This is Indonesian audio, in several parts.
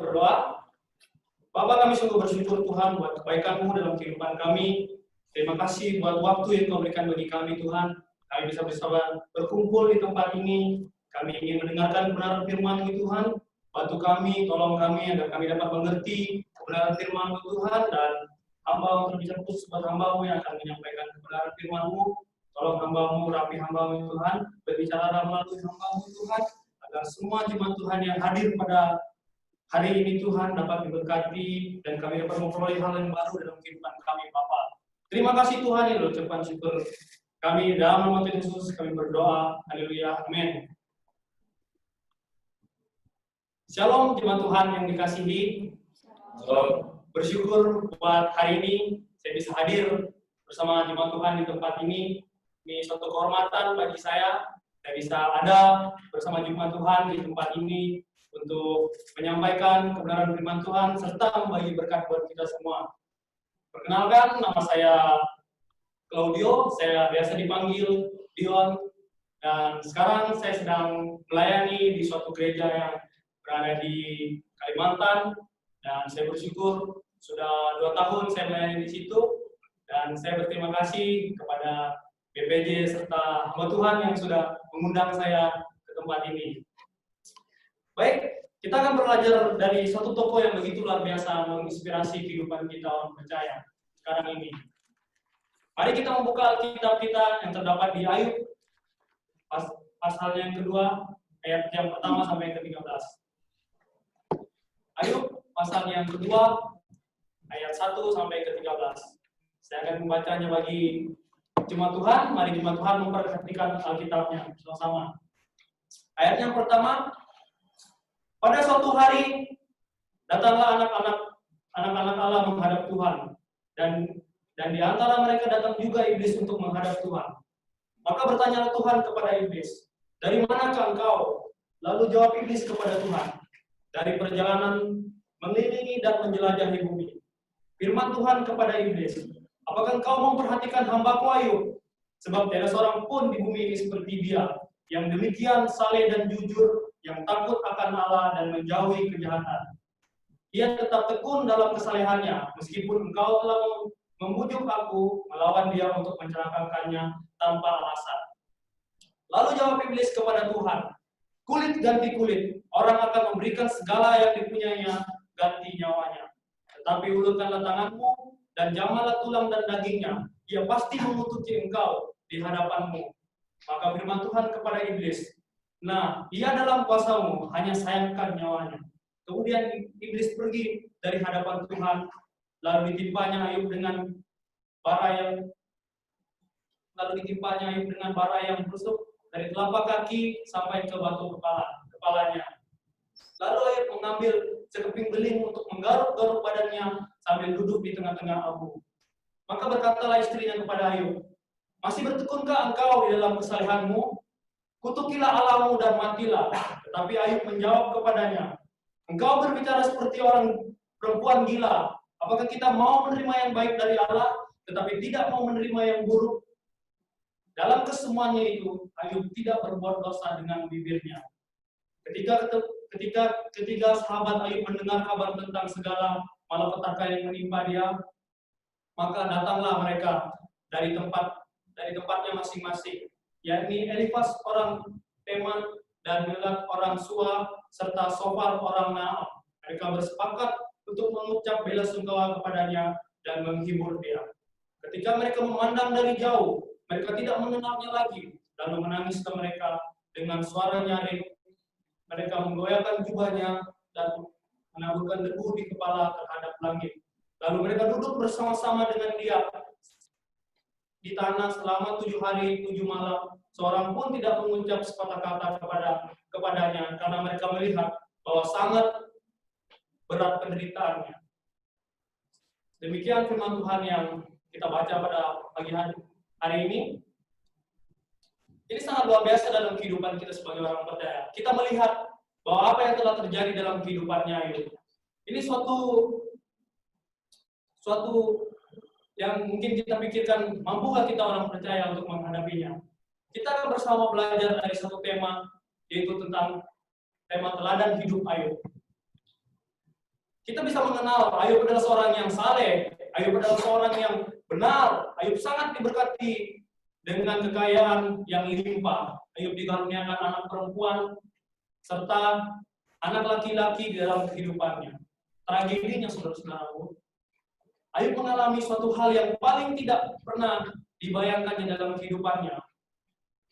berdoa. Bapa, kami sungguh bersyukur Tuhan buat kebaikan-Mu dalam kehidupan kami. Terima kasih buat waktu yang Kau berikan bagi kami Tuhan. Kami bisa bersama berkumpul di tempat ini. Kami ingin mendengarkan kebenaran firman-Mu Tuhan. Bantu kami, tolong kami agar kami dapat mengerti kebenaran firman-Mu Tuhan, dan hamba untuk bisa khusus buat hamba-Mu yang akan menyampaikan kebenaran firman-Mu. Tolong hamba-Mu, rapi hamba-Mu Tuhan, berbicara melalui hamba-Mu Tuhan, agar semua jemaat Tuhan yang hadir pada hari ini Tuhan dapat diberkati dan kami dapat memperoleh hal yang baru dalam kehidupan kami Bapa. Terima kasih Tuhan, yang ucapan syukur kami dalam nama Tuhan Yesus kami berdoa. Haleluya, amin. Shalom jemaat Tuhan yang dikasihi. Shalom. Bersyukur buat hari ini saya bisa hadir bersama jemaat Tuhan di tempat ini. Ini suatu kehormatan bagi saya bisa ada bersama jemaat Tuhan di tempat ini untuk menyampaikan kebenaran firman Tuhan serta membagi berkat buat kita semua. Perkenalkan, nama saya Claudio, saya biasa dipanggil Dion, dan sekarang saya sedang melayani di suatu gereja yang berada di Kalimantan, dan saya bersyukur sudah 2 tahun saya melayani di situ, dan saya berterima kasih kepada BPJ serta hamba Tuhan yang sudah mengundang saya ke tempat ini. Baik, kita akan belajar dari suatu tokoh yang begitu luar biasa menginspirasi kehidupan kita orang percaya sekarang ini. Mari kita membuka kitab kita yang terdapat di Ayub, pasal yang kedua, ayat yang pertama sampai yang ke-13. Ayub, pasal yang kedua, ayat 1 sampai ke-13. Saya akan membacanya bagi jemaat Tuhan. Mari jemaat Tuhan memperhatikan Alkitabnya bersama-sama. Ayat yang pertama, pada suatu hari datanglah anak-anak Allah menghadap Tuhan, dan di antara mereka datang juga iblis untuk menghadap Tuhan. Maka bertanyalah Tuhan kepada iblis, "Dari manakah engkau?" Lalu jawab iblis kepada Tuhan, "Dari perjalanan mengelilingi dan menjelajahi bumi." Firman Tuhan kepada iblis, "Apakah engkau memperhatikan hamba-Ku Ayub? Sebab tiada seorang pun di bumi ini seperti dia, yang demikian saleh dan jujur, yang takut akan Allah dan menjauhi kejahatan. Ia tetap tekun dalam kesalehannya, meskipun engkau telah membujuk aku melawan dia untuk mencelakakannya tanpa alasan." Lalu jawab iblis kepada Tuhan, "Kulit ganti kulit, orang akan memberikan segala yang dipunyainya ganti nyawanya. Tetapi ulurkanlah tanganmu dan jamalah tulang dan dagingnya, ia pasti mengutuki engkau di hadapanmu." Maka firman Tuhan kepada iblis, "Nah, ia dalam kuasamu, hanya sayangkan nyawanya." Kemudian iblis pergi dari hadapan Tuhan, lalu ditimpanya Ayub dengan bara yang menusuk dari telapak kaki sampai ke batu kepalanya. Lalu Ayub mengambil sekeping beling untuk menggaruk-garuk badannya sambil duduk di tengah-tengah abu. Maka berkatalah istrinya kepada Ayub, "Masih bertekunkah engkau di dalam kesalehanmu? Kutukilah Allahmu dan matilah." Tetapi Ayub menjawab kepadanya, "Engkau berbicara seperti orang perempuan gila. Apakah kita mau menerima yang baik dari Allah, tetapi tidak mau menerima yang buruk?" Dalam kesemuanya itu, Ayub tidak berbuat dosa dengan bibirnya. Ketika sahabat Ayub mendengar kabar tentang segala malapetaka yang menimpa dia, maka datanglah mereka dari tempatnya masing-masing, yakni Elifas orang Teman dan Bildad orang Sua serta Sofar orang Naam. Mereka bersepakat untuk mengucap bela sungkawa kepadanya dan menghibur dia. Ketika mereka memandang dari jauh, mereka tidak mengenalnya lagi, lalu menangis ke mereka dengan suara nyaring. Mereka menggoyahkan jubahnya dan menaburkan debu di kepala terhadap langit. Lalu mereka duduk bersama-sama dengan dia di tanah selama 7 hari 7 malam. Seorang pun tidak mengucap sepatah kata kepadanya, karena mereka melihat bahwa sangat berat penderitaannya. Demikian firman Tuhan yang kita baca pada pagi hari ini. Ini sangat luar biasa dalam kehidupan kita sebagai orang percaya. Kita melihat bahwa apa yang telah terjadi dalam kehidupannya ini suatu yang mungkin kita pikirkan, mampukah kita orang percaya untuk menghadapinya? Kita akan bersama belajar dari satu tema, yaitu tentang tema teladan hidup Ayub. Kita bisa mengenal Ayub adalah seorang yang saleh, Ayub adalah seorang yang benar, Ayub sangat diberkati dengan kekayaan yang limpah. Ayub dikaruniakan anak perempuan serta anak laki-laki di dalam kehidupannya. Tragedinya, saudara-saudaraku, Ayub mengalami suatu hal yang paling tidak pernah dibayangkannya dalam kehidupannya.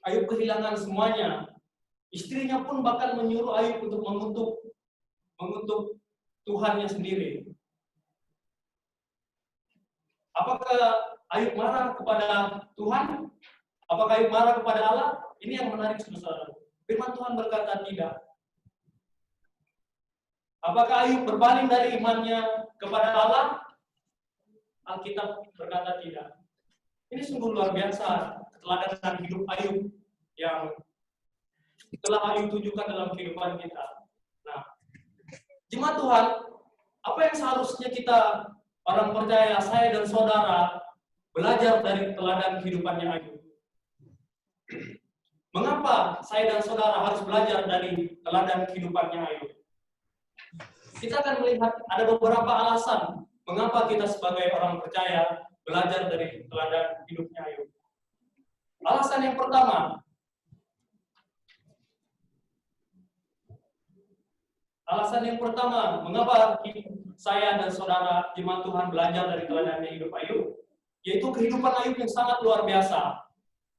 Ayub kehilangan semuanya. Istrinya pun bahkan menyuruh Ayub untuk mengutuk Tuhannya sendiri. Apakah Ayub marah kepada Tuhan? Apakah Ayub marah kepada Allah? Ini yang menarik, saudara. Firman Tuhan berkata tidak. Apakah Ayub berpaling dari imannya kepada Allah? Alkitab berkata tidak. Ini sungguh luar biasa keteladanan hidup Ayub yang telah Ayub tunjukkan dalam kehidupan kita. Nah, jemaat Tuhan, apa yang seharusnya kita orang percaya, saya dan saudara, belajar dari teladan kehidupannya Ayub? Mengapa saya dan saudara harus belajar dari teladan kehidupannya Ayub? Kita akan melihat ada beberapa alasan mengapa kita sebagai orang percaya belajar dari teladan hidupnya Ayub. Alasan yang pertama, mengapa saya dan saudara jemaat Tuhan belajar dari teladannya hidup Ayub, yaitu kehidupan Ayub yang sangat luar biasa.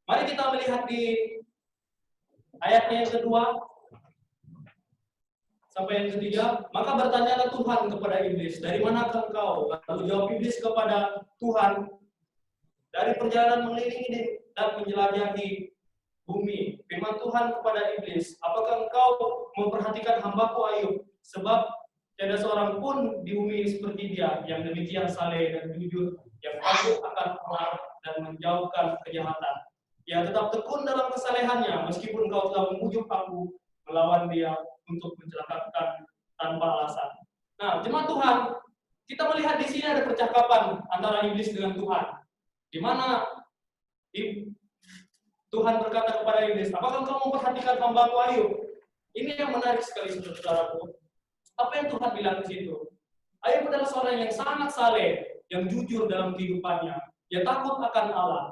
Mari kita melihat di ayatnya yang kedua sampai yang ketiga. Maka bertanyalah Tuhan kepada iblis, dari manakah engkau? Lalu jawab iblis kepada Tuhan, dari perjalanan mengelilingi dan menjelajahi bumi. Firman Tuhan kepada iblis, apakah engkau memperhatikan hambaku Ayub? Sebab tiada seorang pun di bumi ini seperti dia, yang demikian saleh dan jujur, yang takut akan Allah dan menjauhkan kejahatan. Ia tetap tekun dalam kesalehannya, meskipun engkau telah membujuk aku melawan dia untuk mencelakakan tanpa alasan. Nah, jemaat Tuhan, kita melihat di sini ada percakapan antara iblis dengan Tuhan, di mana Tuhan berkata kepada iblis, apakah engkau memperhatikan hambaku Ayub? Ini yang menarik sekali, saudaraku. Apa yang Tuhan bilang di situ? Ayub adalah seorang yang sangat saleh, yang jujur dalam kehidupannya, yang takut akan Allah.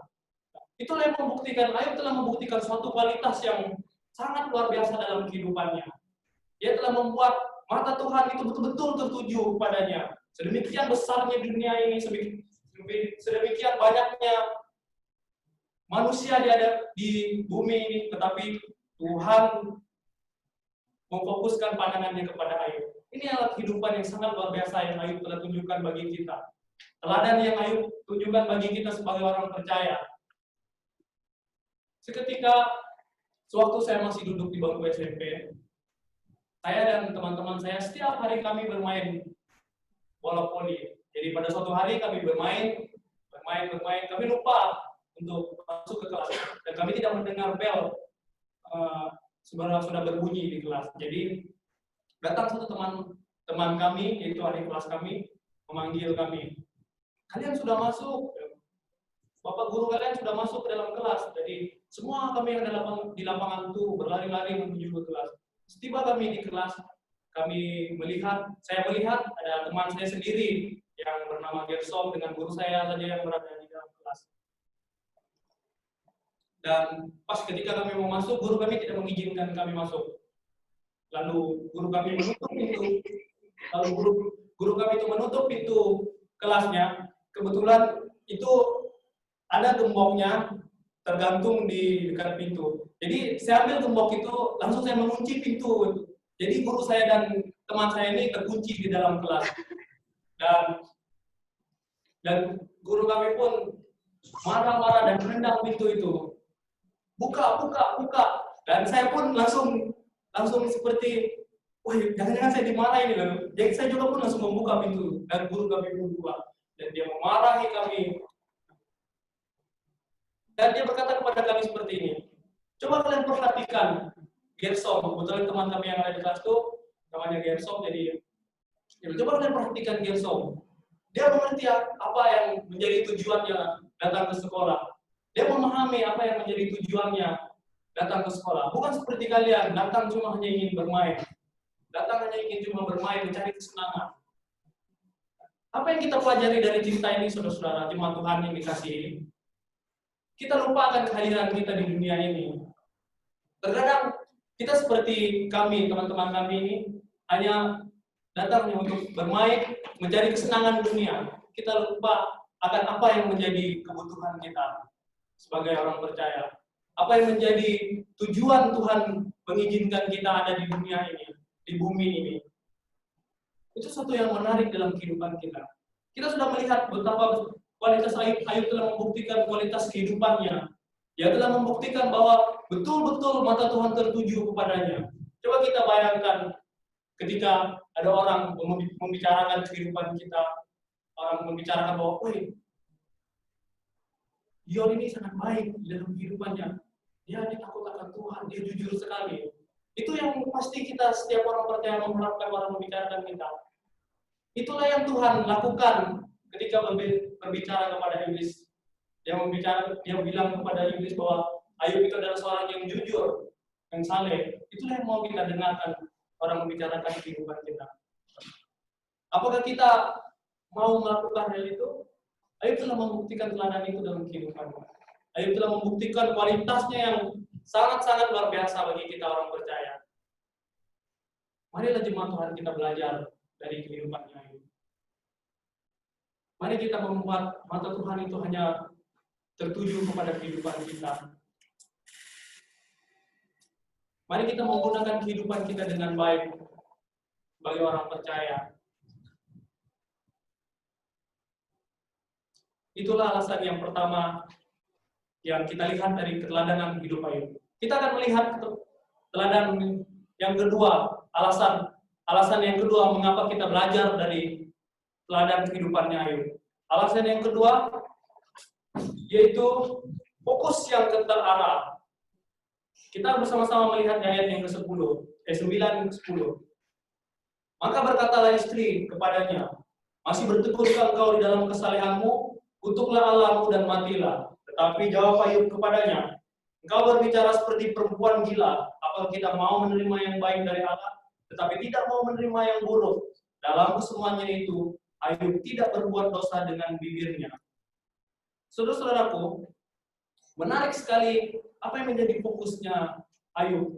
Itulah yang membuktikan, Ayub telah membuktikan suatu kualitas yang sangat luar biasa dalam kehidupannya. Dia telah membuat mata Tuhan itu betul-betul tertuju kepadanya. Sedemikian besarnya dunia ini, sedemikian banyaknya manusia di bumi ini, tetapi Tuhan memfokuskan pandangannya kepada Ayub. Ini adalah kehidupan yang sangat luar biasa yang Ayub telah tunjukkan bagi kita. Teladan yang Ayub tunjukkan bagi kita sebagai orang percaya. Seketika, sewaktu saya masih duduk di bangku SMP, saya dan teman-teman saya setiap hari kami bermain bola voli. Jadi pada suatu hari kami bermain, kami lupa untuk masuk ke kelas dan kami tidak mendengar bel sudah berbunyi di kelas. Jadi datang satu teman kami, yaitu adik kelas kami, memanggil kami. Kalian sudah masuk, Bapak guru kalian sudah masuk ke dalam kelas. Jadi semua kami yang di lapangan itu berlari-lari menuju ke kelas. Setiba kami di kelas, saya melihat ada teman saya sendiri yang bernama Gersom dengan guru saya saja yang berada di dalam kelas. Dan pas ketika kami mau masuk, guru kami tidak mengizinkan kami masuk. Lalu guru kami menutup pintu. Guru kami itu menutup pintu kelasnya. Kebetulan itu ada gemboknya tergantung di dekat pintu. Jadi saya ambil gembok itu, langsung saya mengunci pintu. Jadi guru saya dan teman saya ini terkunci di dalam kelas. Dan guru kami pun marah-marah dan menendang pintu itu. Buka. Dan saya pun langsung seperti, wah jangan-jangan saya dimarahin ini. Jadi saya juga pun langsung membuka pintu dan guru kami pun buka. Dan dia memarahi kami. Dan dia berkata kepada kami seperti ini, coba kalian perhatikan Gersom, kebetulan teman kami yang ada di kelas itu namanya Gersom, jadi coba kalian perhatikan Gersom. Dia mengerti apa yang menjadi tujuannya datang ke sekolah. Dia memahami apa yang menjadi tujuannya datang ke sekolah. Bukan seperti kalian, datang cuma hanya ingin bermain. Datang hanya ingin cuma bermain, mencari kesenangan. Apa yang kita pelajari dari cinta ini, saudara-saudara, jemaat Tuhan yang dikasihi? Kita lupa akan kehadiran kita di dunia ini. Terkadang kita seperti kami, teman-teman kami ini, hanya datangnya untuk bermain, mencari kesenangan dunia. Kita lupa akan apa yang menjadi kebutuhan kita sebagai orang percaya. Apa yang menjadi tujuan Tuhan mengizinkan kita ada di dunia ini, di bumi ini. Itu sesuatu yang menarik dalam kehidupan kita. Kita sudah melihat betapa kualitas Ayub telah membuktikan kualitas kehidupannya. Dia telah membuktikan bahwa betul-betul mata Tuhan tertuju kepadanya. Coba kita bayangkan ketika ada orang membicarakan kehidupan kita, orang membicarakan bahwa, wih, Dion ini sangat baik dalam kehidupannya. Dia takut akan Tuhan, dia jujur sekali. Itu yang pasti kita, setiap orang percaya mengharapkan orang membicarakan kita. Itulah yang Tuhan lakukan ketika berbicara kepada iblis. Dia bilang kepada iblis bahwa Ayub itu adalah seorang yang jujur, yang saleh. Itulah yang mau kita dengarkan orang membicarakan kehidupan kita. Apakah kita mau melakukan hal itu? Ayub telah membuktikan teladan itu dalam kehidupannya. Ayub telah membuktikan kualitasnya yang sangat-sangat luar biasa bagi kita orang percaya. Marilah jemaat Tuhan kita belajar dari kehidupannya Ayub. Mari kita membuat mata Tuhan itu hanya tertuju kepada kehidupan kita. Mari kita menggunakan kehidupan kita dengan baik sebagai orang percaya. Itulah alasan yang pertama yang kita lihat dari keteladanan hidup Ayub. Kita akan melihat teladan yang kedua, alasan yang kedua mengapa kita belajar dari teladan kehidupannya Ayub. Alasan yang kedua yaitu fokus yang terarah. Kita bersama-sama melihat ayat yang ke-10, 9 10. Maka berkatalah istri kepadanya, masih bertekunkah engkau di dalam kesalehanmu? Kutuklah Allahmu dan matilah. Tetapi jawab Ayub kepadanya, engkau berbicara seperti perempuan gila. Apakah kita mau menerima yang baik dari Allah, tetapi tidak mau menerima yang buruk? Dalam kesemuanya itu, Ayub tidak berbuat dosa dengan bibirnya. Saudara-saudaraku, menarik sekali apa yang menjadi fokusnya Ayub.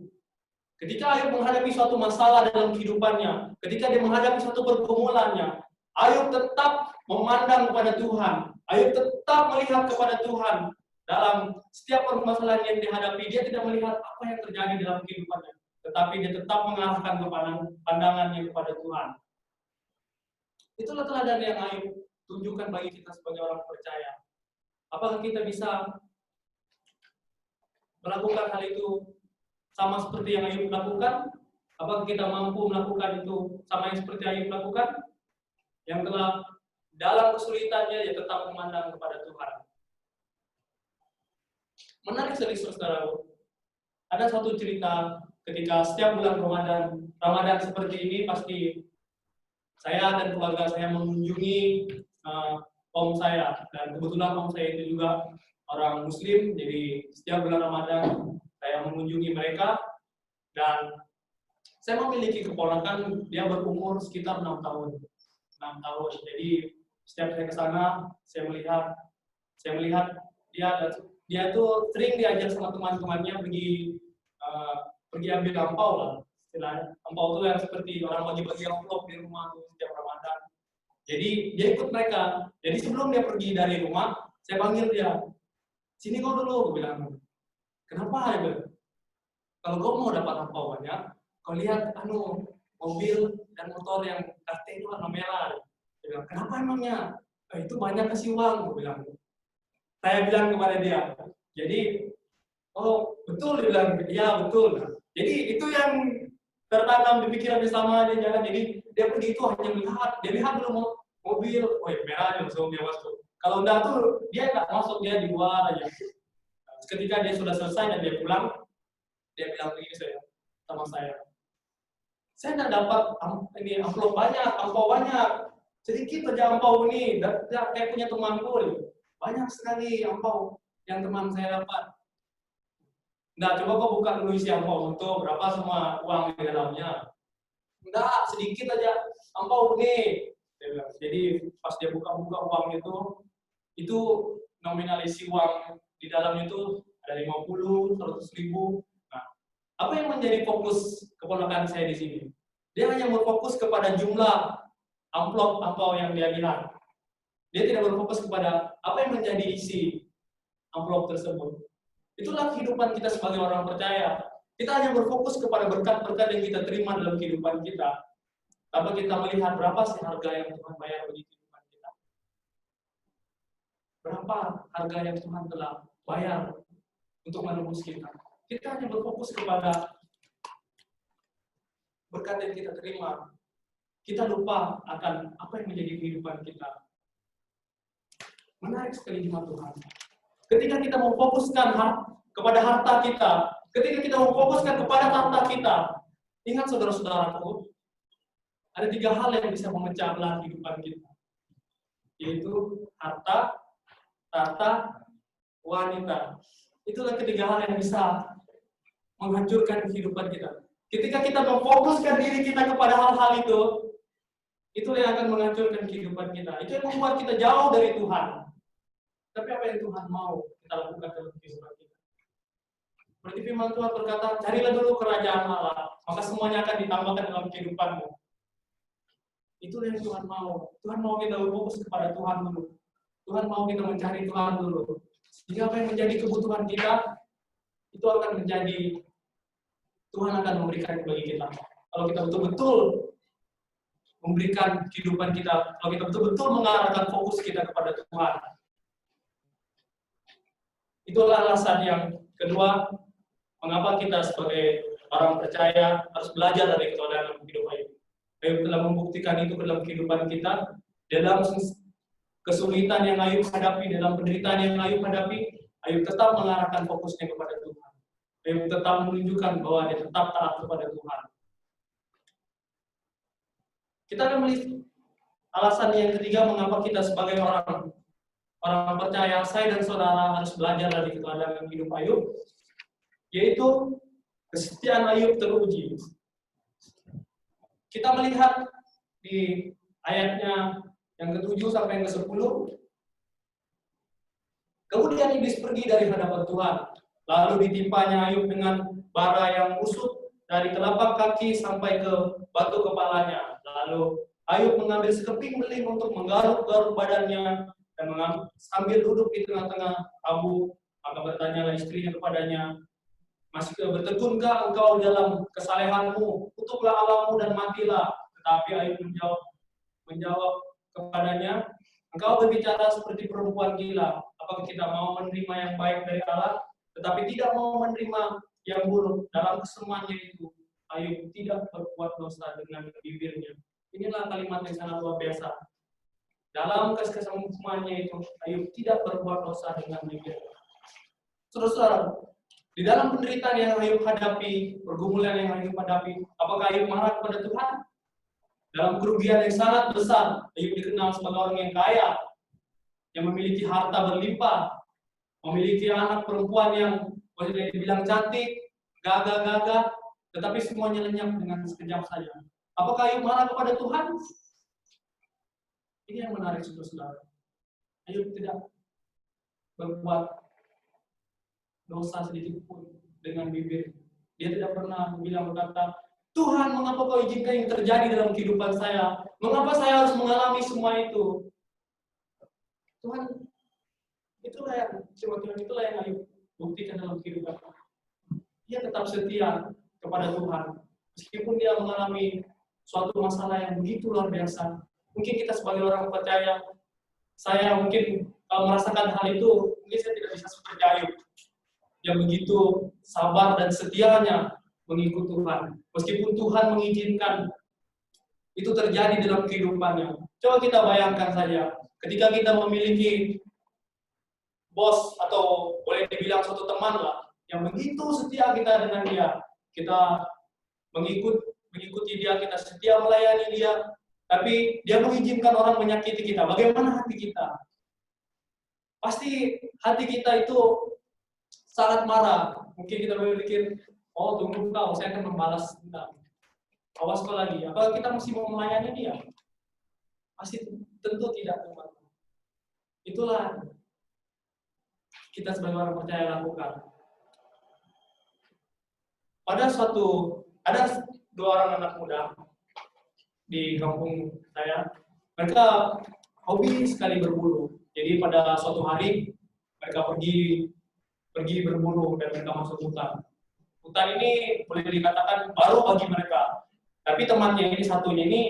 Ketika Ayub menghadapi suatu masalah dalam kehidupannya, ketika dia menghadapi suatu pergumulannya, Ayub tetap memandang kepada Tuhan. Ayub tetap melihat kepada Tuhan. Dalam setiap permasalahan yang dihadapi, dia tidak melihat apa yang terjadi dalam kehidupannya, tetapi dia tetap mengarahkan pandangannya kepada Tuhan. Itulah teladan yang Ayub tunjukkan bagi kita sebagai orang percaya. Apakah kita bisa melakukan hal itu sama seperti yang Ayub lakukan? Apakah kita mampu melakukan itu sama yang seperti Ayub lakukan? Yang telah dalam kesulitannya dia tetap memandang kepada Tuhan. Menarik sekali saudara. Ada suatu cerita ketika setiap bulan Ramadan seperti ini, pasti saya dan keluarga saya mengunjungi om saya, dan kebetulan om saya itu juga orang Muslim, jadi setiap bulan Ramadan saya mengunjungi mereka. Dan saya memiliki keponakan, dia berumur sekitar 6 tahun. Jadi setiap saya ke sana, saya melihat dia tuh sering diajak sama teman-temannya pergi ambil ampau lah. Istilahnya ampau itu yang seperti orang bagi-bagi amplop di rumah tuh setiap Ramadan. Jadi dia ikut mereka. Jadi sebelum dia pergi dari rumah, saya panggil dia, sini kau dulu, aku bilang. Kenapa ya? Kalau kau mau dapat ampau banyak, kau lihat mobil dan motor yang kartu itu warna merah. Dia bilang, kenapa emangnya? Itu banyak kasih uang, aku bilang. Saya bilang kepada dia, jadi, oh betul, dia bilang, iya betul. Jadi itu yang tertanam di pikiran bersama dia jalan. Jadi dia pergi itu hanya dia lihat dulu mobil, oh ya merah, langsung dia masuk. Kalau enggak tuh dia nggak masuk, dia di luar aja. Ketika dia sudah selesai dan dia pulang, dia bilang begini sama saya nggak dapat amplop banyak, ampau banyak, sedikit saja ampau ini, kayak punya temanku, banyak sekali ampau yang teman saya dapat. Nggak, coba kau buka dulu isi ampau, untuk berapa semua uang di dalamnya. Enggak, sedikit aja ampau ini. Dia bilang. Jadi pas dia buka-buka uang itu nominal isi uang di dalamnya itu ada 50, 100 ribu. Nah, apa yang menjadi fokus keponakan saya di sini? Dia hanya berfokus kepada jumlah amplop yang dia lihat. Dia tidak berfokus kepada apa yang menjadi isi amplop tersebut. Itulah kehidupan kita sebagai orang percaya. Kita hanya berfokus kepada berkat-berkat yang kita terima dalam kehidupan kita. Tanpa kita melihat berapa sih harga yang Tuhan bayar bagi kehidupan kita. Berapa harga yang Tuhan telah bayar untuk menebus kita. Kita hanya berfokus kepada berkat yang kita terima. Kita lupa akan apa yang menjadi kehidupan kita. Menarik sekali jemaat Tuhan. Ketika kita memfokuskan kepada harta kita, ketika kita memfokuskan kepada harta kita, ingat saudara-saudaraku, ada 3 hal yang bisa memecah belah kehidupan kita, yaitu harta, tahta, wanita. Itulah 3 hal yang bisa menghancurkan kehidupan kita. Ketika kita memfokuskan diri kita kepada hal-hal itu, itulah yang akan menghancurkan kehidupan kita. Itu yang membuat kita jauh dari Tuhan. Tapi apa yang Tuhan mau kita lakukan dalam kehidupan kita? Seperti firman Tuhan berkata, carilah dulu kerajaan Allah, maka semuanya akan ditambahkan dalam kehidupanmu. Itulah yang Tuhan mau. Tuhan mau kita berfokus kepada Tuhan dulu. Tuhan mau kita mencari Tuhan dulu. Sehingga apa yang menjadi kebutuhan kita, itu akan menjadi, Tuhan akan memberikan bagi kita. Kalau kita betul-betul memberikan kehidupan kita, kalau kita betul-betul mengarahkan fokus kita kepada Tuhan. Itulah alasan yang kedua, mengapa kita sebagai orang percaya harus belajar dari keteladanan hidup Ayub. Ayub telah membuktikan itu dalam kehidupan kita, dalam kesulitan yang Ayub hadapi, dalam penderitaan yang Ayub hadapi, Ayub tetap mengarahkan fokusnya kepada Tuhan. Ayub tetap menunjukkan bahwa dia tetap taat kepada Tuhan. Kita akan melihat alasan yang ketiga mengapa kita sebagai orang percaya, saya dan saudara harus belajar dari keteladanan hidup Ayub, yaitu kesetiaan Ayub teruji. Kita melihat di ayatnya yang ke-7 sampai yang ke-10, kemudian iblis pergi dari hadapan Tuhan, lalu ditimpanya Ayub dengan bara yang busuk dari telapak kaki sampai ke batu kepalanya. Lalu Ayub mengambil sekeping beling untuk menggaruk-garuk badannya dan sambil duduk di tengah-tengah abu, maka bertanyalah istrinya kepadanya, masih bertegunkah engkau dalam kesalehanmu? Kutuklah Allahmu dan matilah. Tetapi Ayub menjawab kepadanya, engkau berbicara seperti perempuan gila. Apakah kita mau menerima yang baik dari Allah, tetapi tidak mau menerima yang buruk? Dalam kesemuanya itu, Ayub tidak berbuat dosa dengan bibirnya. Inilah kalimat yang sangat luar biasa. Dalam kesemuanya itu, Ayub tidak berbuat dosa dengan bibirnya. Saudara-saudara, di dalam penderitaan yang Ayub hadapi, pergumulan yang Ayub hadapi, apakah Ayub marah kepada Tuhan? Dalam kerugian yang sangat besar, Ayub dikenal sebagai orang yang kaya, yang memiliki harta berlimpah, memiliki anak perempuan yang boleh dibilang cantik, gagah-gagah, tetapi semuanya lenyap dengan sekejap saja. Apakah Ayub marah kepada Tuhan? Ini yang menarik, saudara-saudara. Ayub tidak berbuat dosa sedikit pun dengan bibir. Dia tidak pernah berkata, Tuhan, mengapa kau izinkan yang terjadi dalam kehidupan saya? Mengapa saya harus mengalami semua itu? Tuhan, itulah yang Ayub buktikan dalam kehidupan. Dia tetap setia kepada Tuhan. Meskipun dia mengalami suatu masalah yang begitu luar biasa. Mungkin kita sebagai orang percaya, saya mungkin kalau merasakan hal itu, mungkin saya tidak bisa seperti Ayub yang begitu sabar dan setianya mengikut Tuhan. Meskipun Tuhan mengizinkan itu terjadi dalam kehidupannya. Coba kita bayangkan saja, ketika kita memiliki bos atau boleh dibilang suatu teman lah, yang begitu setia kita dengan dia, kita mengikuti dia, kita setia melayani dia, tapi dia mengizinkan orang menyakiti kita. Bagaimana hati kita? Pasti hati kita itu sangat marah. Mungkin kita berpikir, oh tunggu kau, saya akan membalas dendam. Awas kau lagi. Apakah kita masih mau melayani dia? Pasti tentu tidak, teman-teman. Itulah kita sebagai orang percaya lakukan. Ada 2 orang anak muda di kampung saya. Mereka hobi sekali berburu. Jadi pada suatu hari mereka pergi berburu dan mereka masuk hutan. Hutan ini boleh dikatakan baru bagi mereka. Tapi temannya ini satunya ini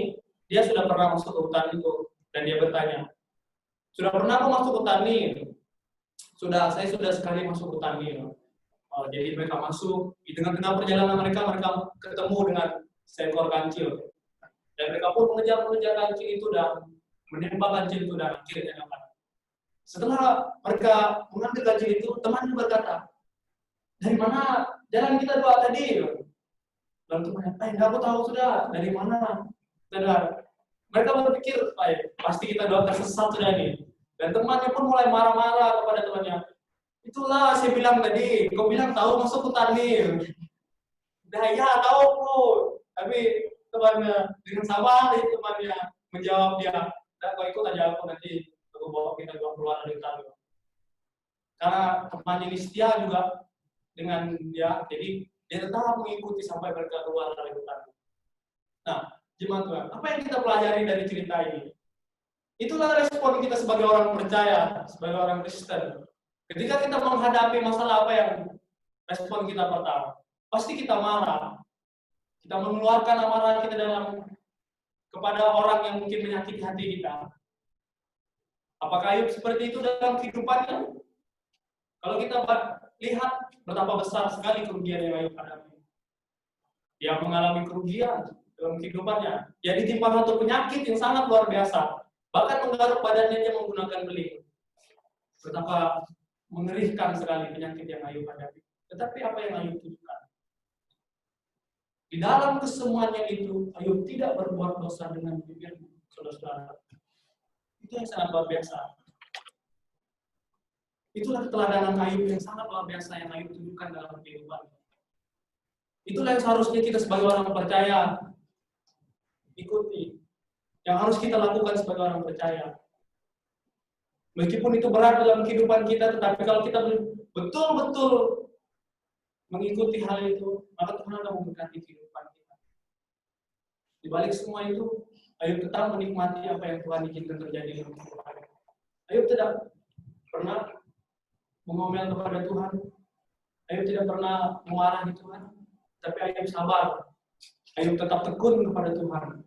dia sudah pernah masuk ke hutan itu dan dia bertanya, "Sudah pernah aku masuk hutan ini?" Saya sudah sekali masuk hutan ini. Jadi mereka masuk, di tengah-tengah perjalanan mereka ketemu dengan seekor kancil. Dan mereka pun mengejar kancil itu dan menembak kancil itu dan akhirnya dapat. Setelah mereka mengambil kancil itu, temannya berkata, "Dari mana jalan kita 2 tadi?" Lalu temannya, "Enggak, aku tahu sudah, dari mana?" Sudah. Mereka berpikir, pasti kita 2 tersesat sudah nih. Dan temannya pun mulai marah-marah kepada temannya. "Itulah saya bilang tadi, kau bilang tahu masuk hutan nih." "Nah ya tahu bro." Tapi temannya dengan sabar temannya menjawab dia, "Nah, kau ikut aja aku nanti aku bawa kita keluar dari hutan." Karena temannya ini setia juga dengan dia, jadi dia tetap mengikuti sampai mereka keluar dari hutan. Nah, jemaat Tuhan, apa yang kita pelajari dari cerita ini? Itulah respon kita sebagai orang percaya, sebagai orang Kristen. Ketika kita menghadapi masalah, apa yang respon kita pertama? Pasti kita marah. Kita mengeluarkan amarah kita kepada orang yang mungkin menyakiti hati kita. Apakah Ayub seperti itu dalam kehidupannya? Kalau kita lihat betapa besar sekali kerugian yang Ayub hadapi. Dia mengalami kerugian dalam kehidupannya. Dia ditimpa satu penyakit yang sangat luar biasa. Bahkan menggaruk badannya dia menggunakan beling. Betapa mengerikan sekali penyakit yang Ayub hadapi. Tetapi apa yang Ayub tunjukkan? Di dalam kesemuanya itu, Ayub tidak berbuat dosa dengan bibirnya, saudara-saudara. Itu yang sangat luar biasa. Itulah keteladanan Ayub yang sangat luar biasa yang Ayub tunjukkan dalam kehidupan. Itulah yang seharusnya kita sebagai orang percaya ikuti. Yang harus kita lakukan sebagai orang percaya. Meskipun itu berat dalam kehidupan kita, tetapi kalau kita betul-betul mengikuti hal itu, maka Tuhan akan memberkati kehidupan kita. Di balik semua itu, Ayub tetap menikmati apa yang Tuhan izinkan terjadi dalam kehidupan. Ayub tidak pernah mengomel kepada Tuhan. Ayub tidak pernah memarahi Tuhan. Tapi Ayub sabar. Ayub tetap tekun kepada Tuhan.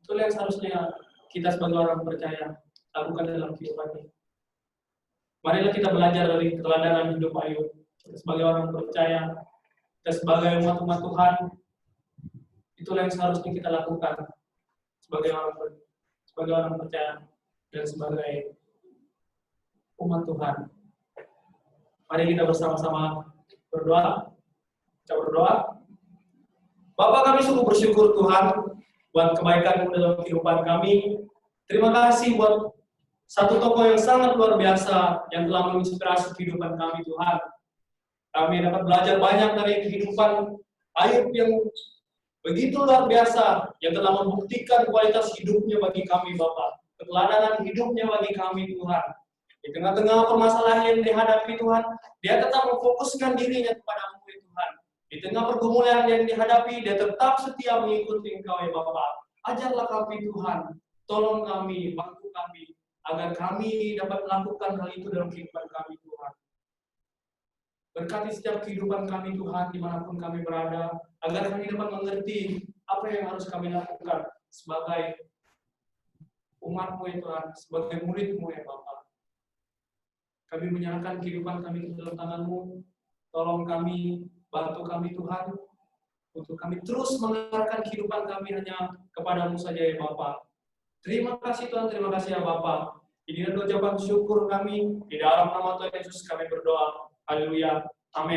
Itulah yang seharusnya kita sebagai orang percaya lakukan dalam kehidupan ini. Marilah kita belajar dari keteladanan hidup Ayub. Sebagai orang percaya, kita sebagai umat-umat Tuhan, itulah yang seharusnya kita lakukan sebagai orang percaya dan sebagai umat Tuhan. Mari kita bersama-sama berdoa. Kita berdoa. Bapa, kami sungguh bersyukur Tuhan buat kebaikan-Mu dalam kehidupan kami. Terima kasih buat satu tokoh yang sangat luar biasa yang telah menginspirasi kehidupan kami Tuhan. Kami dapat belajar banyak dari kehidupan Ayub yang begitu luar biasa, yang telah membuktikan kualitas hidupnya bagi kami Bapa. Keteladanan hidupnya bagi kami Tuhan. Di tengah-tengah permasalahan yang dihadapi Tuhan, dia tetap memfokuskan dirinya kepada-Mu Tuhan. Di tengah pergumulan yang dihadapi, dia tetap setia mengikuti Engkau ya Bapa. Ajarlah kami Tuhan, tolong kami, bantu kami, agar kami dapat melakukan hal itu dalam kehidupan kami Tuhan. Berkati setiap kehidupan kami Tuhan, dimanapun kami berada, agar kami dapat mengerti apa yang harus kami lakukan sebagai umat-Mu ya Tuhan, sebagai murid-Mu ya Bapa. Kami menyerahkan kehidupan kami ke dalam tangan-Mu, tolong kami, bantu kami Tuhan, untuk kami terus mengarahkan kehidupan kami hanya kepada-Mu saja ya Bapa. Terima kasih Tuhan, terima kasih ya Bapa. Ini adalah ucapan syukur kami, di dalam nama Tuhan Yesus kami berdoa. Haleluya.